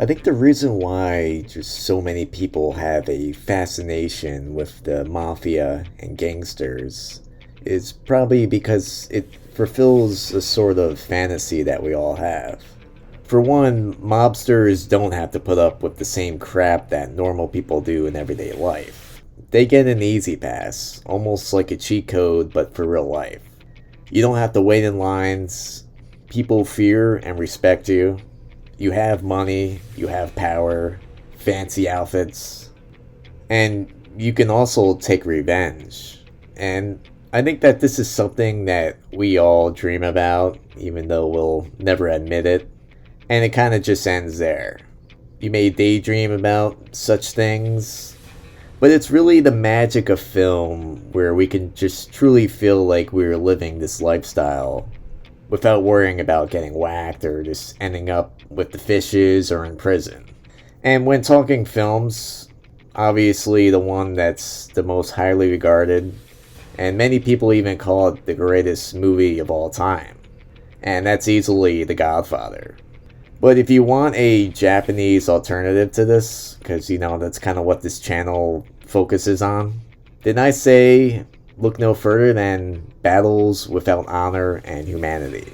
I think the reason why just so many people have a fascination with the mafia and gangsters is probably because it fulfills a sort of fantasy that we all have. For one, mobsters don't have to put up with the same crap that normal people do in everyday life. They get an easy pass, almost like a cheat code but for real life. You don't have to wait in lines, people fear and respect you. You have money, you have power, fancy outfits, and you can also take revenge. And I think that this is something that we all dream about, even though we'll never admit it. And it kind of just ends there. You may daydream about such things, but it's really the magic of film where we can just truly feel like we're living this lifestyle without worrying about getting whacked or just ending up with the fishes or in prison. And when talking films, obviously the one that's the most highly regarded, and many people even call it the greatest movie of all time, and that's easily The Godfather. But if you want a Japanese alternative to this, because that's kind of what this channel focuses on, then I say look no further than Battles Without Honor and Humanity.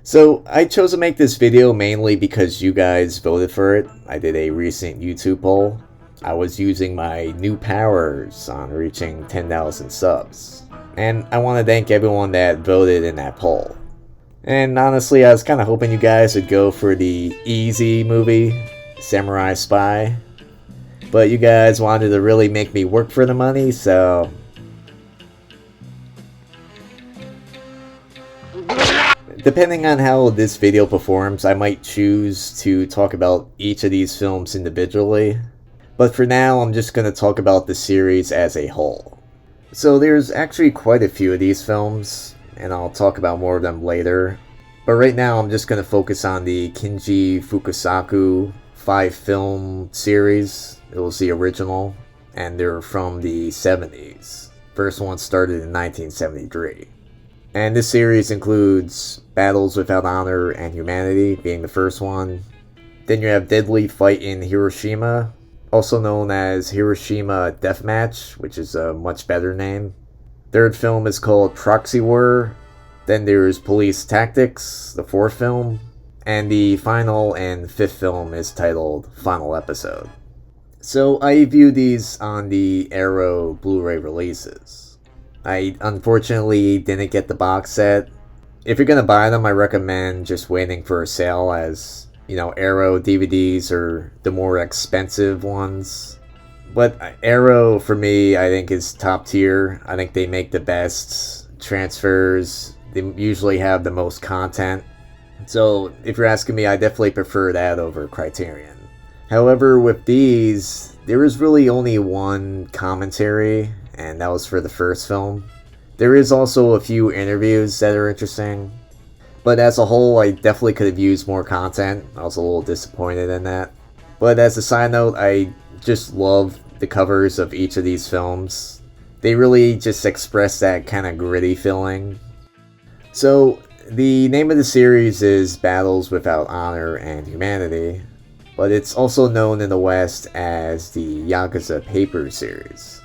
So I chose to make this video mainly because you guys voted for it. I did a recent YouTube poll. I was using my new powers on reaching 10,000 subs. And I want to thank everyone that voted in that poll. And honestly, I was kind of hoping you guys would go for the easy movie, Samurai Spy. But you guys wanted to really make me work for the money, so depending on how this video performs, I might choose to talk about each of these films individually. But for now, I'm just going to talk about the series as a whole. So there's actually quite a few of these films, and I'll talk about more of them later. But right now, I'm just going to focus on the Kinji Fukasaku 5-film series. It was the original, and they're from the 70s. First one started in 1973. And this series includes Battles Without Honor and Humanity being the first one. Then you have Deadly Fight in Hiroshima, also known as Hiroshima Deathmatch, which is a much better name. Third film is called Proxy War. Then there's Police Tactics, the fourth film. And the final and fifth film is titled Final Episode. So I viewed these on the Arrow Blu-ray releases. I unfortunately didn't get the box set. If you're gonna buy them, I recommend just waiting for a sale, as Arrow DVDs are the more expensive ones. But Arrow, for me, I think is top tier. I think they make the best transfers. They usually have the most content. So if you're asking me, I definitely prefer that over Criterion. However, with these, there is really only one commentary, and that was for the first film. There is also a few interviews that are interesting, but as a whole, I definitely could have used more content. I was a little disappointed in that. But as a side note, I just love the covers of each of these films. They really just express that kind of gritty feeling. So, the name of the series is Battles Without Honor and Humanity, but it's also known in the West as the Yakuza Papers series.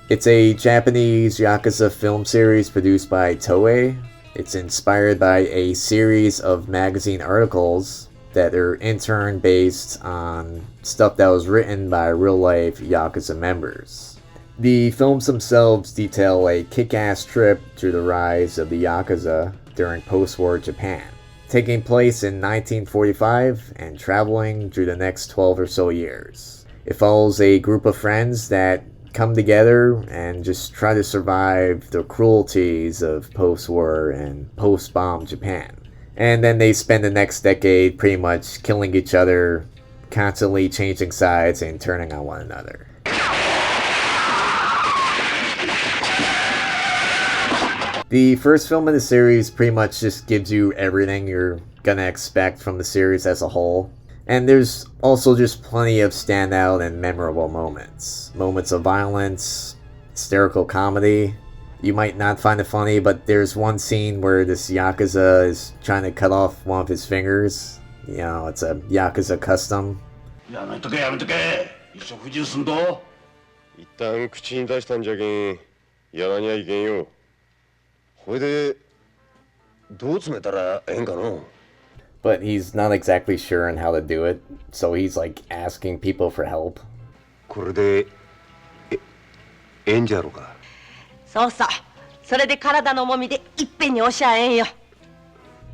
It's a Japanese Yakuza film series produced by Toei. It's inspired by a series of magazine articles that are in turn based on stuff that was written by real-life Yakuza members. The films themselves detail a kick-ass trip through the rise of the Yakuza during post-war Japan, taking place in 1945 and traveling through the next 12 or so years. It follows a group of friends that come together and just try to survive the cruelties of post-war and post-bomb Japan. And then they spend the next decade pretty much killing each other, constantly changing sides and turning on one another. The first film in the series pretty much just gives you everything you're gonna expect from the series as a whole. And there's also just plenty of standout and memorable moments. Moments of violence, hysterical comedy. You might not find it funny, but there's one scene where this Yakuza is trying to cut off one of his fingers. You know, it's a Yakuza custom. やめとけやめとけ一生不自由すんど一旦口に出したんじゃけんやらにゃいけんよほいでどう詰めたらええんかの But he's not exactly sure on how to do it, so he's like asking people for help. これでええんじゃろかそうそうそれで体の重みでいっぺんに押しゃえんよ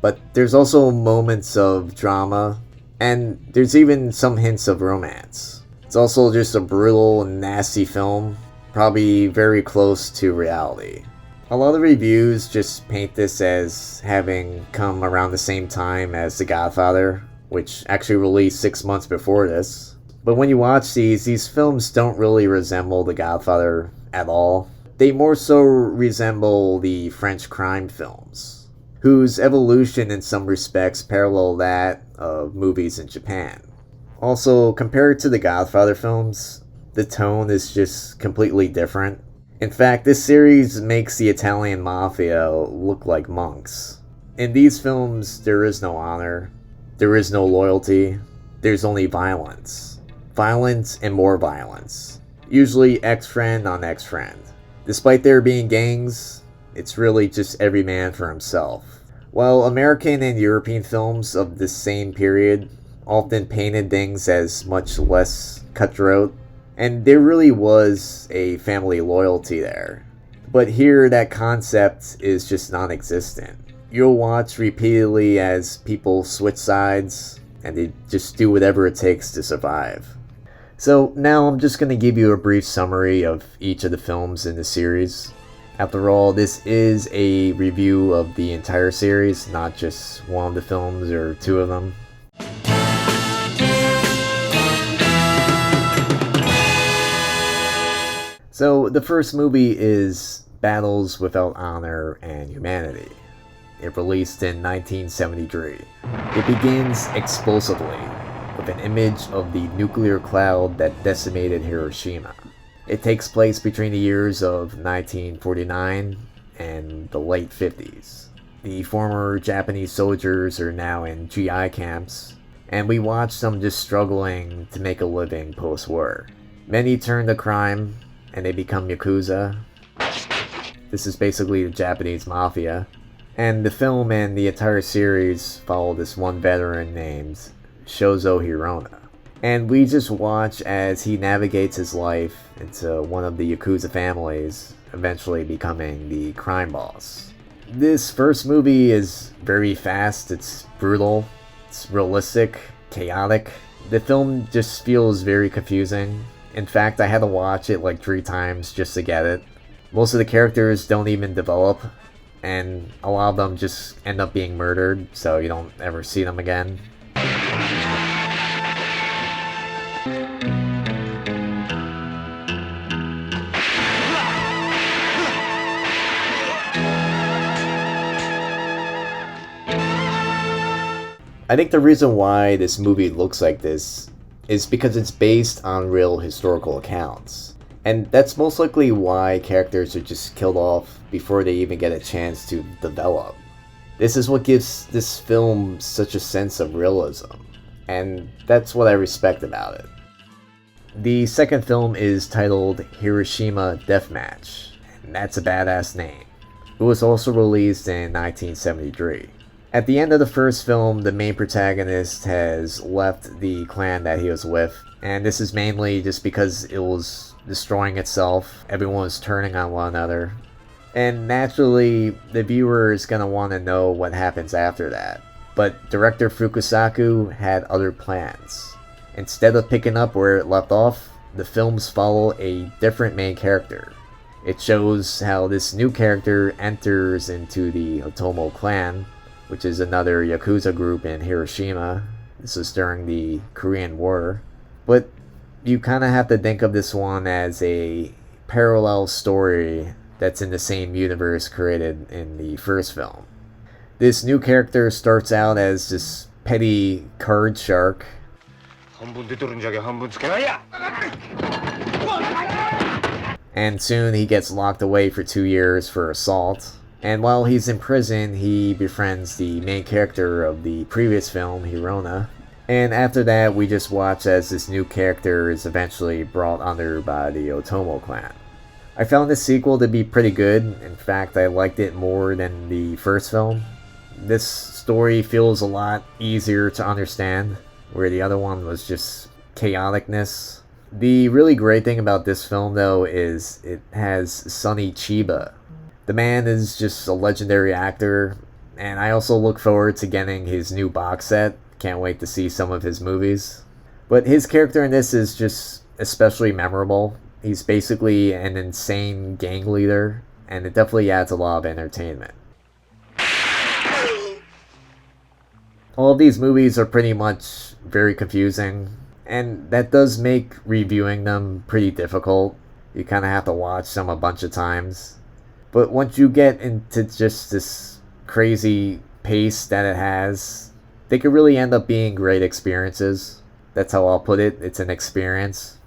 But there's also moments of drama, and there's even some hints of romance. It's also just a brutal and nasty film, probably very close to reality. A lot of reviews just paint this as having come around the same time as The Godfather, which actually released 6 months before this. But when you watch these films don't really resemble The Godfather at all. They more so resemble the French crime films, whose evolution in some respects parallel that of movies in Japan. Also, compared to the Godfather films, the tone is just completely different. In fact, this series makes the Italian mafia look like monks. In these films, there is no honor, there is no loyalty, there's only violence. Violence and more violence. Usually ex-friend on ex-friend. Despite there being gangs, it's really just every man for himself. While American and European films of the same period often painted things as much less cutthroat, and there really was a family loyalty there. But here, that concept is just non-existent. You'll watch repeatedly as people switch sides, and they just do whatever it takes to survive. So now I'm just going to give you a brief summary of each of the films in the series. After all, this is a review of the entire series, not just one of the films or two of them. So the first movie is Battles Without Honor and Humanity. It released in 1973. It begins explosively with an image of the nuclear cloud that decimated Hiroshima. It takes place between the years of 1949 and the late 50s. The former Japanese soldiers are now in GI camps, and we watch them just struggling to make a living post-war. Many turn to crime, and they become Yakuza. This is basically the Japanese mafia. And the film and the entire series follow this one veteran named Shozo Hirona. And we just watch as he navigates his life into one of the Yakuza families, eventually becoming the crime boss. This first movie is very fast, it's brutal, it's realistic, chaotic. The film just feels very confusing. In fact, I had to watch it like 3 times just to get it. Most of the characters don't even develop, and a lot of them just end up being murdered, so you don't ever see them again. I think the reason why this movie looks like this is because it's based on real historical accounts. And that's most likely why characters are just killed off before they even get a chance to develop. This is what gives this film such a sense of realism, and that's what I respect about it. The second film is titled Hiroshima Deathmatch, and that's a badass name. It was also released in 1973. At the end of the first film, the main protagonist has left the clan that he was with, and this is mainly just because it was destroying itself. Everyone was turning on one another. And naturally, the viewer is going to want to know what happens after that. But director Fukasaku had other plans. Instead of picking up where it left off, the films follow a different main character. It shows how this new character enters into the Otomo clan, which is another Yakuza group in Hiroshima. This is during the Korean War. But you kind of have to think of this one as a parallel story that's in the same universe created in the first film. This new character starts out as this petty card shark, And soon he gets locked away for 2 years for assault. And while he's in prison, he befriends the main character of the previous film, Hirona. And after that, we just watch as this new character is eventually brought under by the Otomo clan. I found this sequel to be pretty good. In fact, I liked it more than the first film. This story feels a lot easier to understand, where the other one was just chaoticness. The really great thing about this film, though, is it has Sonny Chiba. The man is just a legendary actor, and I also look forward to getting his new box set. Can't wait to see some of his movies. But his character in this is just especially memorable. He's basically an insane gang leader, and it definitely adds a lot of entertainment. All of these movies are pretty much very confusing, and that does make reviewing them pretty difficult. You kind of have to watch them a bunch of times. But once you get into just this crazy pace that it has, they could really end up being great experiences. That's how I'll put it. It's an experience.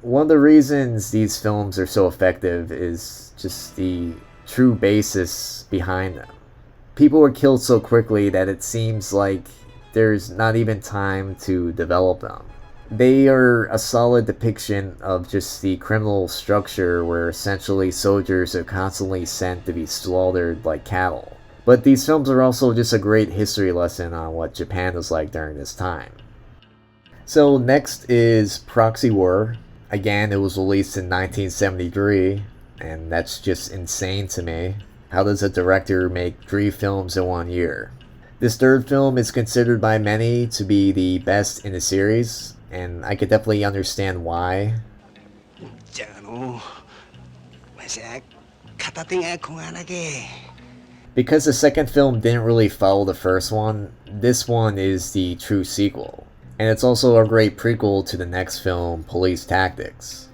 One of the reasons these films are so effective is just the true basis behind them. People are killed so quickly that it seems like there's not even time to develop them. They are a solid depiction of just the criminal structure where essentially soldiers are constantly sent to be slaughtered like cattle. But these films are also just a great history lesson on what Japan was like during this time. So next is Proxy War. Again, it was released in 1973, and that's just insane to me. How does a director make 3 films in 1 year? This third film is considered by many to be the best in the series, and I could definitely understand why. Because the second film didn't really follow the first one, this one is the true sequel. And it's also a great prequel to the next film, Police Tactics.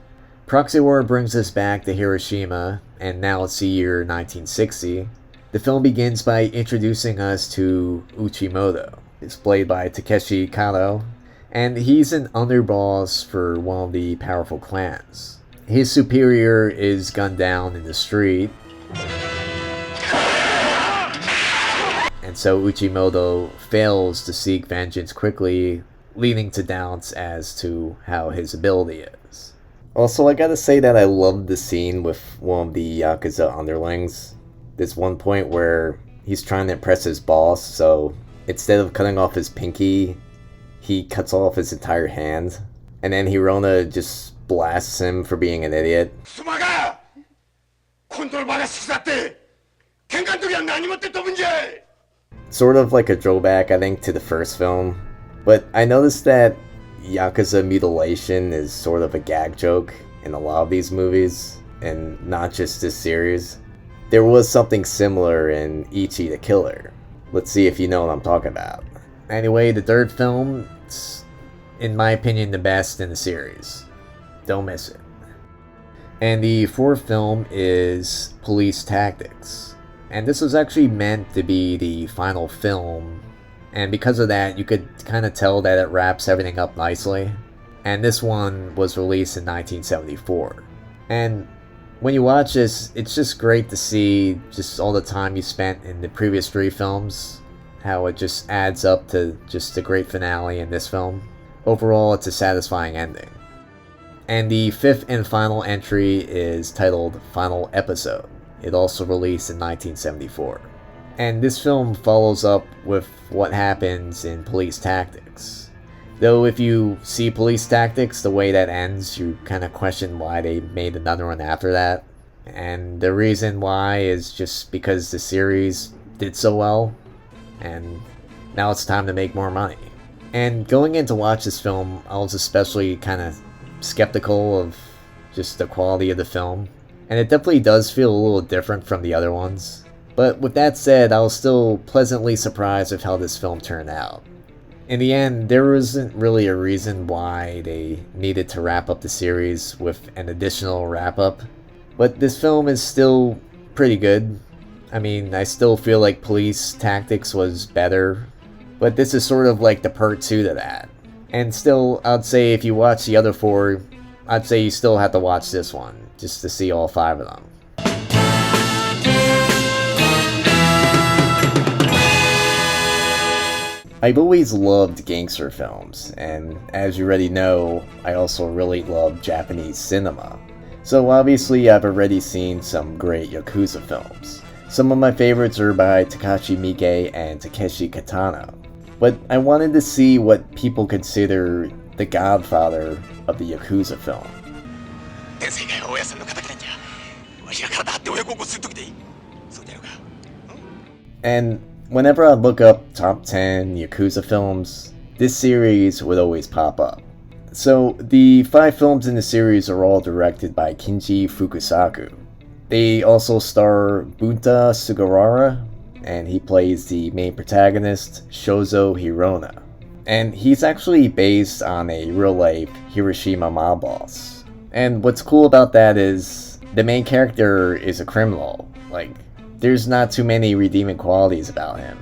Proxy War brings us back to Hiroshima, and now it's the year 1960. The film begins by introducing us to Uchimoto. It's played by Takeshi Kato, and he's an underboss for one of the powerful clans. His superior is gunned down in the street, and so Uchimoto fails to seek vengeance quickly, leading to doubts as to how his ability is. Also, I gotta say that I loved the scene with one of the Yakuza underlings. There's one point where he's trying to impress his boss, so instead of cutting off his pinky, he cuts off his entire hand. And then Hirona just blasts him for being an idiot. Sort of like a throwback, I think, to the first film. But I noticed that Yakuza mutilation is sort of a gag joke in a lot of these movies, and not just this series. There was something similar in Ichi the Killer. Let's see if you know what I'm talking about. Anyway, the third film, it's, in my opinion, the best in the series. Don't miss it. And the fourth film is Police Tactics. And this was actually meant to be the final film, and because of that, you could kind of tell that it wraps everything up nicely. And this one was released in 1974. And when you watch this, it's just great to see just all the time you spent in the previous 3 films, how it just adds up to just a great finale in this film. Overall, it's a satisfying ending. And the 5th and final entry is titled Final Episode. It also released in 1974. And this film follows up with what happens in Police Tactics. Though if you see Police Tactics, the way that ends, you kind of question why they made another one after that. And the reason why is just because the series did so well, and now it's time to make more money. And going in to watch this film, I was especially kind of skeptical of just the quality of the film. And it definitely does feel a little different from the other ones. But with that said, I was still pleasantly surprised with how this film turned out. In the end, there wasn't really a reason why they needed to wrap up the series with an additional wrap-up. But this film is still pretty good. I mean, I still feel like Police Tactics was better, but this is sort of like the part 2 to that. And still, I'd say if you watch the other 4, I'd say you still have to watch this one, just to see all 5 of them. I've always loved gangster films, and as you already know, I also really love Japanese cinema. So obviously I've already seen some great Yakuza films. Some of my favorites are by Takashi Miike and Takeshi Kitano. But I wanted to see what people consider the Godfather of the Yakuza film. And whenever I look up top 10 Yakuza films, this series would always pop up. So the 5 films in the series are all directed by Kinji Fukasaku. They also star Bunta Sugawara, and he plays the main protagonist, Shozo Hirona. And he's actually based on a real-life Hiroshima mob boss. And what's cool about that is the main character is a criminal. Like, there's not too many redeeming qualities about him.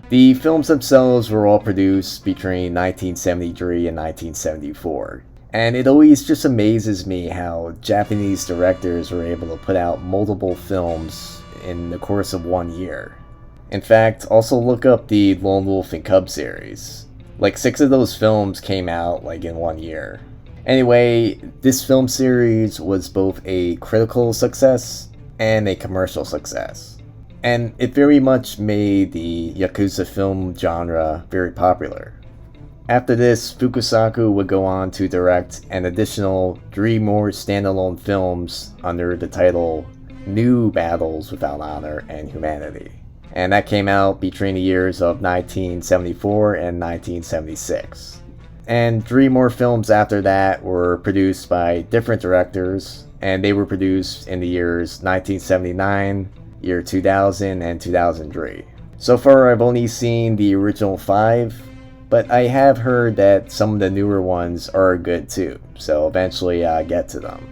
The films themselves were all produced between 1973 and 1974. And it always just amazes me how Japanese directors were able to put out multiple films in the course of 1 year. In fact, also look up the Lone Wolf and Cub series. Like 6 of those films came out like in 1 year. Anyway, this film series was both a critical success and a commercial success. And it very much made the Yakuza film genre very popular. After this, Fukasaku would go on to direct an additional 3 more standalone films under the title New Battles Without Honor and Humanity. And that came out between the years of 1974 and 1976. And 3 more films after that were produced by different directors, and they were produced in the years 1979, year 2000, and 2003. So far I've only seen the original 5, but I have heard that some of the newer ones are good too, so eventually I'll get to them.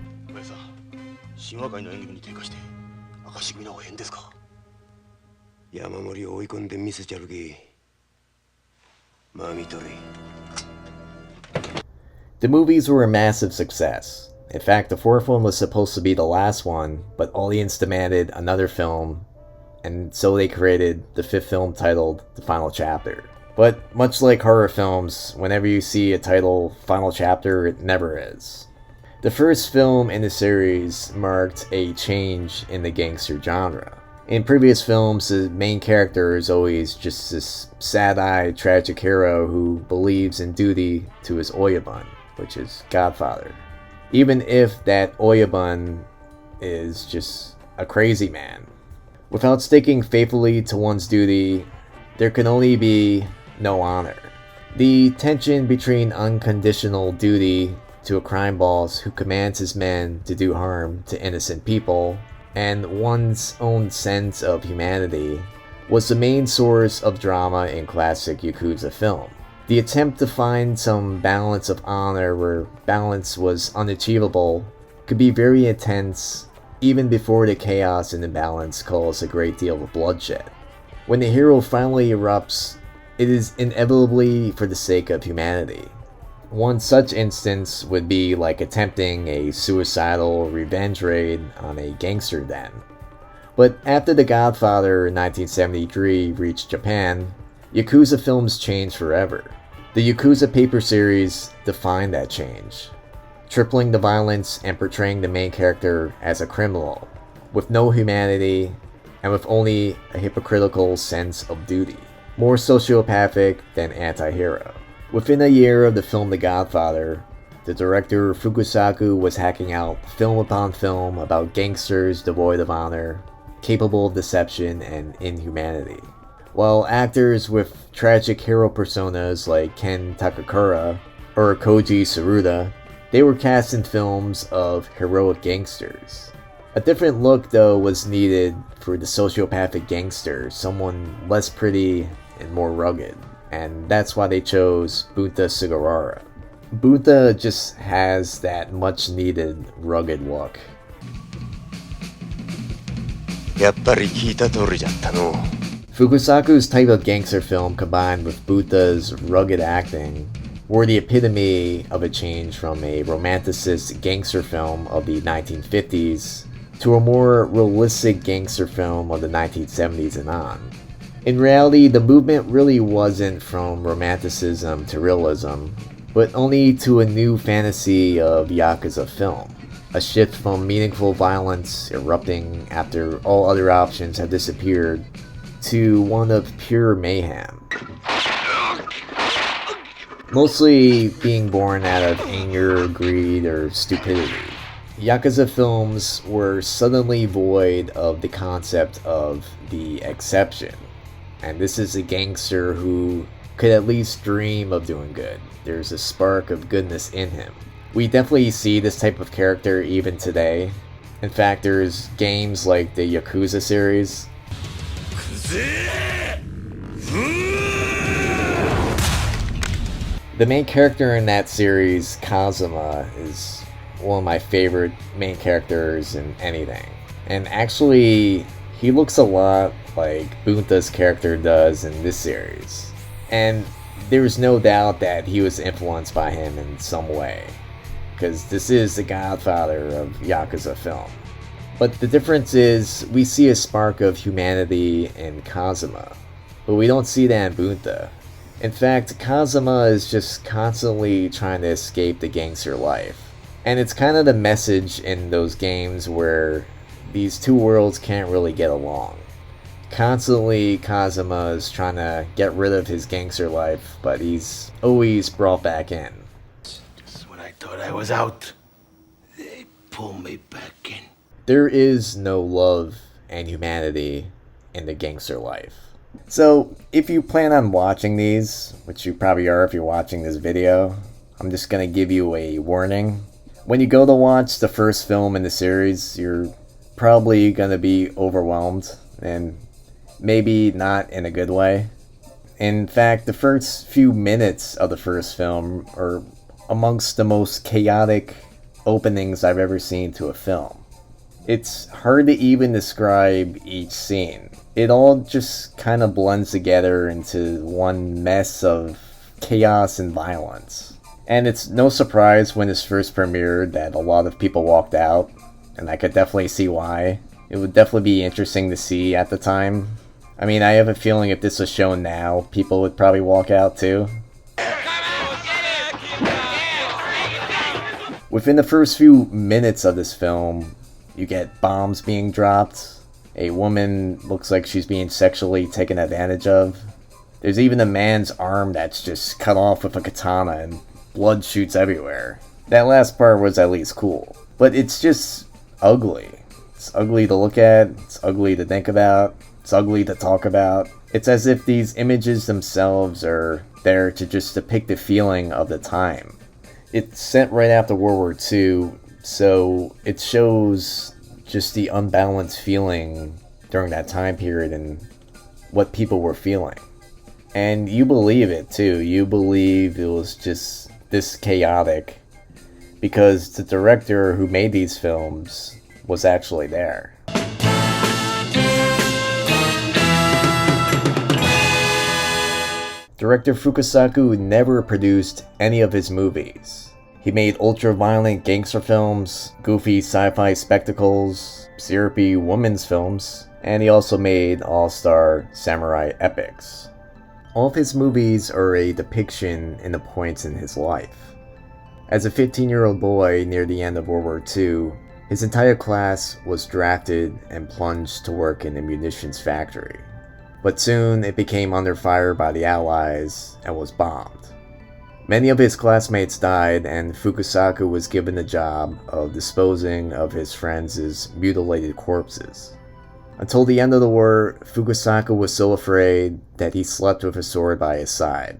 The movies were a massive success. In fact, the 4th one was supposed to be the last one, but audience demanded another film, and so they created the 5th film titled The Final Chapter. But much like horror films, whenever you see a title Final Chapter, it never is. The first film in the series marked a change in the gangster genre. In previous films, the main character is always just this sad-eyed, tragic hero who believes in duty to his Oyabun, which is Godfather. Even if that Oyabun is just a crazy man. Without sticking faithfully to one's duty, there can only be no honor. The tension between unconditional duty to a crime boss who commands his men to do harm to innocent people and one's own sense of humanity was the main source of drama in classic Yakuza film. The attempt to find some balance of honor where balance was unachievable could be very intense even before the chaos and imbalance caused a great deal of bloodshed. When the hero finally erupts, it is inevitably for the sake of humanity. One such instance would be like attempting a suicidal revenge raid on a gangster den. But after The Godfather in 1973 reached Japan, Yakuza films changed forever. The Yakuza Papers series defined that change, tripling the violence and portraying the main character as a criminal, with no humanity and with only a hypocritical sense of duty, more sociopathic than anti-hero. Within a year of the film The Godfather, the director Fukasaku was hacking out film upon film about gangsters devoid of honor, capable of deception and inhumanity. While actors with tragic hero personas like Ken Takakura or Koji Tsuruda, they were cast in films of heroic gangsters. A different look though was needed for the sociopathic gangster, someone less pretty and more rugged. and that's why they chose Bunta Sugawara. Bunta just has that much needed rugged look. やっぱり聞いた通りじゃったの。 Fukasaku's type of gangster film combined with Bunta's rugged acting were the epitome of a change from a romanticist gangster film of the 1950s to a more realistic gangster film of the 1970s and on. In reality, the movement really wasn't from romanticism to realism, but only to a new fantasy of Yakuza film. A shift from meaningful violence erupting after all other options have disappeared to one of pure mayhem. Mostly being born out of anger, greed, or stupidity. Yakuza films were suddenly void of the concept of the exception. And this is a gangster who could at least dream of doing good. There's a spark of goodness in him. We definitely see this type of character even today. In fact, there's games like the Yakuza series. The main character in that series, Kazuma, is one of my favorite main characters in anything. And actually, he looks a lot like Bunta's character does in this series. And there's no doubt that he was influenced by him in some way, because this is the Godfather of Yakuza film. But the difference is, we see a spark of humanity in Kazuma, but we don't see that in Bunta. In fact, Kazuma is just constantly trying to escape the gangster life. And it's kind of the message in those games where these two worlds can't really get along. Constantly, Kazuma is trying to get rid of his gangster life, but he's always brought back in. Just when I thought I was out, they pull me back in. There is no love and humanity in the gangster life. So, if you plan on watching these, which you probably are if you're watching this video, I'm just going to give you a warning. When you go to watch the first film in the series, you're probably going to be overwhelmed, and maybe not in a good way. In fact, the first few minutes of the first film are amongst the most chaotic openings I've ever seen to a film. It's hard to even describe each scene. It all just kind of blends together into one mess of chaos and violence. And it's no surprise when this first premiered that a lot of people walked out, and I could definitely see why. It would definitely be interesting to see at the time. I mean, I have a feeling if this was shown now, people would probably walk out too. Within the first few minutes of this film, you get bombs being dropped. A woman looks like she's being sexually taken advantage of. There's even a man's arm that's just cut off with a katana and blood shoots everywhere. That last part was at least cool. But it's just ugly. It's ugly to look at, it's ugly to think about, it's ugly to talk about. It's as if these images themselves are there to just depict the feeling of the time. It's set right after World War II, so it shows just the unbalanced feeling during that time period and what people were feeling. And you believe it too. You believe it was just this chaotic because the director who made these films was actually there. Director Fukasaku never produced any of his movies. He made ultra-violent gangster films, goofy sci-fi spectacles, syrupy women's films, and he also made all-star samurai epics. All of his movies are a depiction in the points in his life. As a 15-year-old boy near the end of World War II, his entire class was drafted and plunged to work in a munitions factory. But soon it became under fire by the Allies and was bombed. Many of his classmates died, and Fukasaku was given the job of disposing of his friends' mutilated corpses. Until the end of the war, Fukasaku was so afraid that he slept with a sword by his side.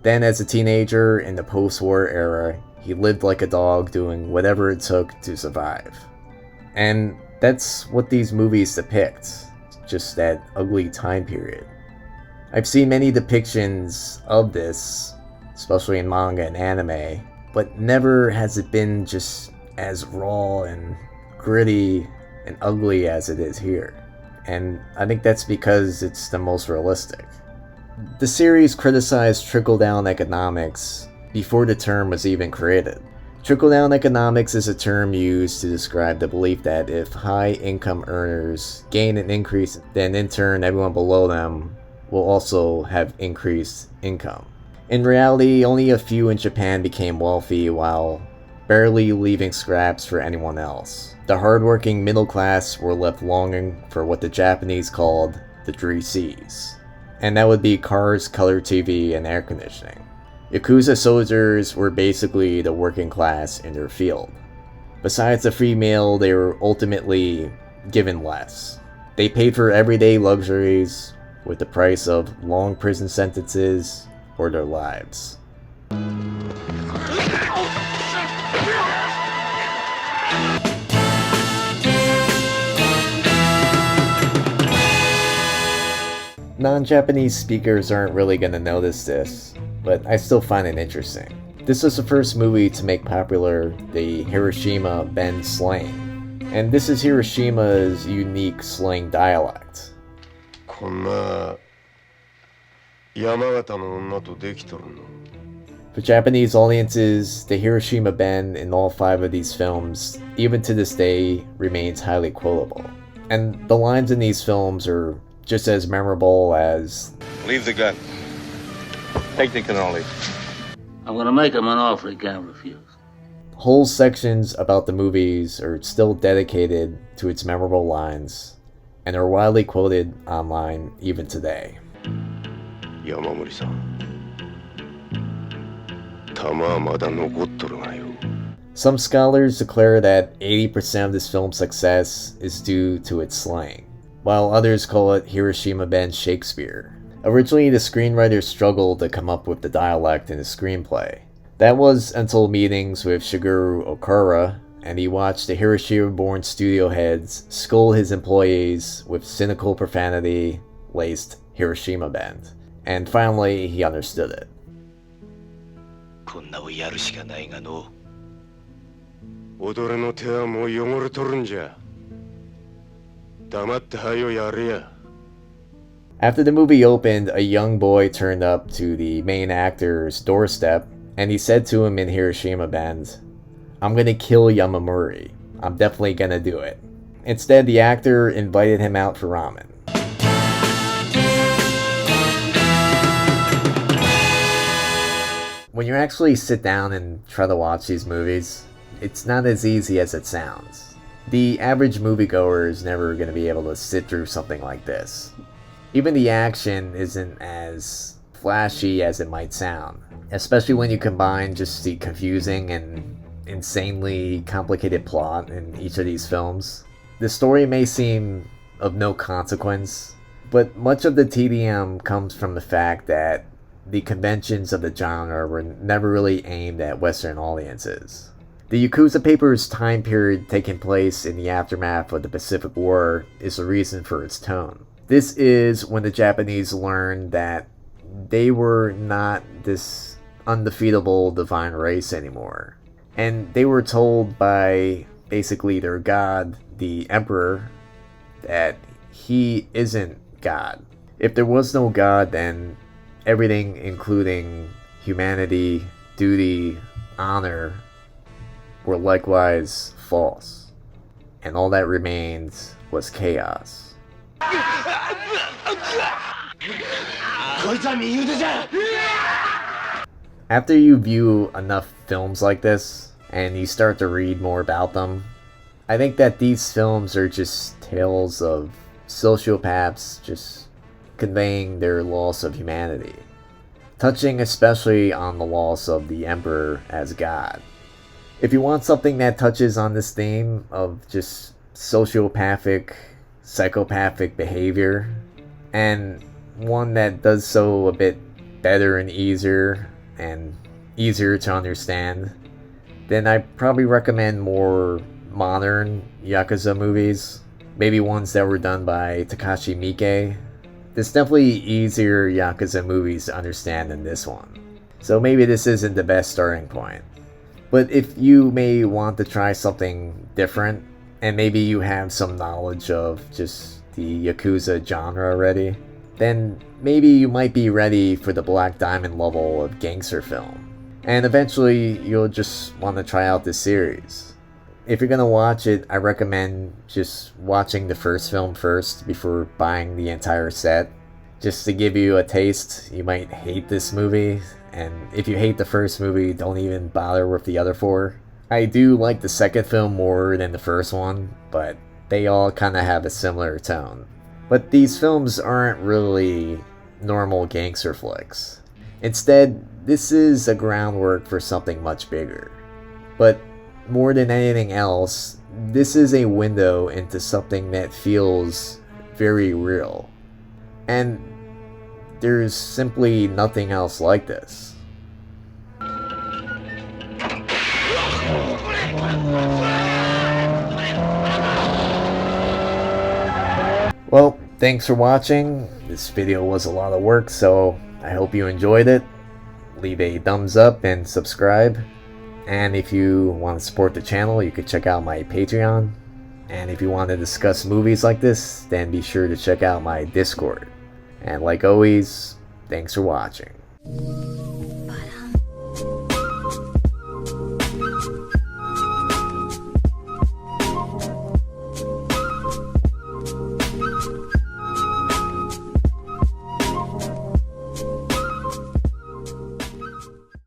Then as a teenager in the post-war era, he lived like a dog doing whatever it took to survive. And that's what these movies depict, just that ugly time period. I've seen many depictions of this, especially in manga and anime, but never has it been just as raw and gritty and ugly as it is here. And I think that's because it's the most realistic. The series criticized trickle-down economics before the term was even created. Trickle-down economics is a term used to describe the belief that if high-income earners gain an increase, then in turn everyone below them will also have increased income. In reality, only a few in Japan became wealthy while barely leaving scraps for anyone else. The hardworking middle class were left longing for what the Japanese called the 3Cs. And that would be cars, color TV, and air conditioning. Yakuza soldiers were basically the working class in their field. Besides the free meal, they were ultimately given less. They paid for everyday luxuries with the price of long prison sentences or their lives. Non-Japanese speakers aren't really gonna notice this, but I still find it interesting. This was the first movie to make popular the Hiroshima Bend slang, and this is Hiroshima's unique slang dialect. こんな山形の女とできとるの。 For Japanese audiences, the Hiroshima Bend in all 5 of these films, even to this day, remains highly quotable. And the lines in these films are just as memorable as Leave the gun. Take the cannoli. I'm gonna make him an offer he can't refuse. whole sections about the movies are still dedicated to its memorable lines and are widely quoted online even today. 山森さん、弾はまだ残っとるがよ。 Some scholars declare that 80% of this film's success is due to its slang, while others call it Hiroshima Bend Shakespeare. Originally, the screenwriter struggled to come up with the dialect in his screenplay. That was until meetings with Shigeru Okura, and he watched the Hiroshima-born studio heads scold his employees with cynical profanity-laced Hiroshima Bend. And finally, he understood it. こんなをやるしかないがの。踊れの手はもう汚れとるんじゃ。黙ってはよやれや。 After the movie opened, a young boy turned up to the main actor's doorstep, and he said to him in Hiroshima Bend, "I'm gonna kill Yamamori. I'm definitely gonna do it." Instead, the actor invited him out for ramen. When you actually sit down and try to watch these movies, it's not as easy as it sounds. The average moviegoer is never going to be able to sit through something like this. Even the action isn't as flashy as it might sound, especially when you combine just the confusing and insanely complicated plot in each of these films. The story may seem of no consequence, but much of the tedium comes from the fact that the conventions of the genre were never really aimed at Western audiences. The Yakuza Papers time period taking place in the aftermath of the Pacific War is the reason for its tone. This is when the Japanese learned that they were not this undefeatable divine race anymore. And they were told by basically their god, the Emperor, that he isn't God. If there was no God, then everything including humanity, duty, honor were likewise false. And all that remained was chaos. After you view enough films like this, and you start to read more about them, I think that these films are just tales of sociopaths just conveying their loss of humanity, touching especially on the loss of the Emperor as God. If you want something that touches on this theme of just sociopathic, psychopathic behavior, and one that does so a bit better and easier to understand, then I probably recommend more modern Yakuza movies, maybe ones that were done by Takashi Miike, There's definitely easier Yakuza movies to understand than this one, so maybe this isn't the best starting point. But if you may want to try something different, and maybe you have some knowledge of just the Yakuza genre already, then maybe you might be ready for the Black Diamond level of gangster film. And eventually, you'll just want to try out this series. If you're gonna watch it, I recommend just watching the first film first before buying the entire set. Just to give you a taste, you might hate this movie, and if you hate the first movie, don't even bother with the other four. I do like the second film more than the first one, but they all kind of have a similar tone. But these films aren't really normal gangster flicks. Instead, this is a groundwork for something much bigger. But more than anything else, this is a window into something that feels very real. And there's simply nothing else like this. Well, thanks for watching. This video was a lot of work, so I hope you enjoyed it. Leave a thumbs up and subscribe. And if you want to support the channel, you could check out my Patreon. And if you want to discuss movies like this, then be sure to check out my Discord. And like always, thanks for watching.